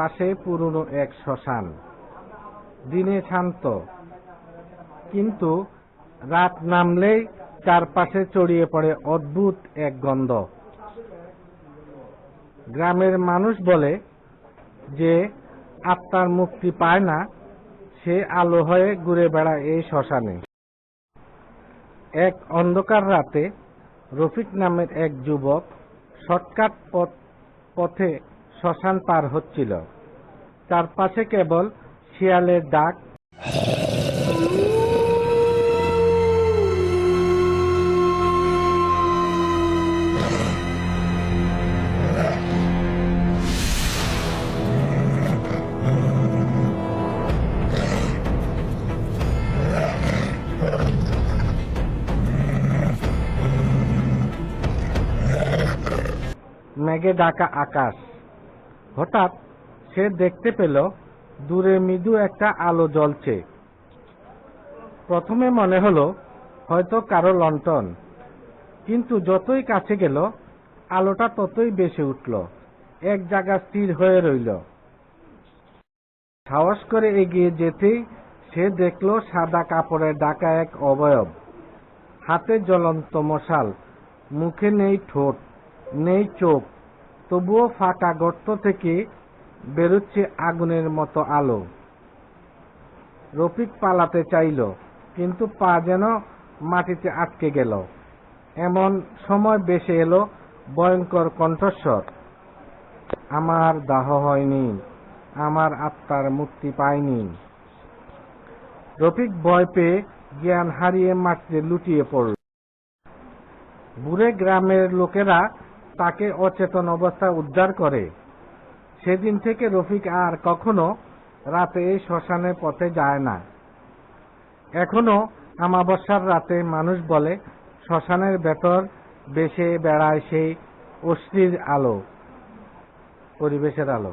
পাশে পুরনো এক শ্মশান। দিনে শান্ত, কিন্তু রাত নামলেই চারপাশে ছড়িয়ে পড়ে অদ্ভুত এক গন্ধ। গ্রামের মানুষ বলে যে আত্মার মুক্তি পায় না, সে আলো হয়ে ঘুরে বেড়ায় এই শ্মশানে। এক অন্ধকার রাতে রফিক নামের এক যুবক শর্টকাট পথে শ্মশান পার হচ্ছিল। চারপাশে কেবল শিয়ালের ডাক, মেঘে ঢাকা আকাশ। হঠাৎ সে দেখতে পেল দূরে মৃদু একটা আলো জ্বলছে। প্রথমে মনে হলো হয়তো কারো লণ্ঠন, কিন্তু যতই কাছে গেল আলোটা ততই বেশি উঠল। এক জায়গায় স্থির হয়ে রইল। সাহস করে এগিয়ে যেতেই সে দেখল সাদা কাপড়ে ঢাকা এক অবয়ব, হাতে জ্বলন্ত মশাল, মুখে নেই ঠোঁট, নেই চোখ, তবুও ফাঁকা গর্ত থেকে বেরোচ্ছে আগুনের মতো আলো। রফিক পালাতে চাইল, কিন্তু পা যেন মাটিতে আটকে গেল। এমন সময় ভেসে এলো ভয়ঙ্কর কণ্ঠস্বর, আমার দাহ হয়নি, আমার আত্মার মুক্তি পায়নি। রফিক ভয় পেয়ে জ্ঞান হারিয়ে মাটিতে লুটিয়ে পড়ল। বুড়ে গ্রামের লোকেরা তাকে অচেতন অবস্থায় উদ্ধার করে। সেদিন থেকে রফিক আর কখনো রাতে এই শ্মশানের পথে যায় না। এখনো অমাবস্যার রাতে মানুষ বলে শ্মশানের ভেতর ভেসে বেড়ায় সেই অস্থির আলো, পরিবেশের আলো।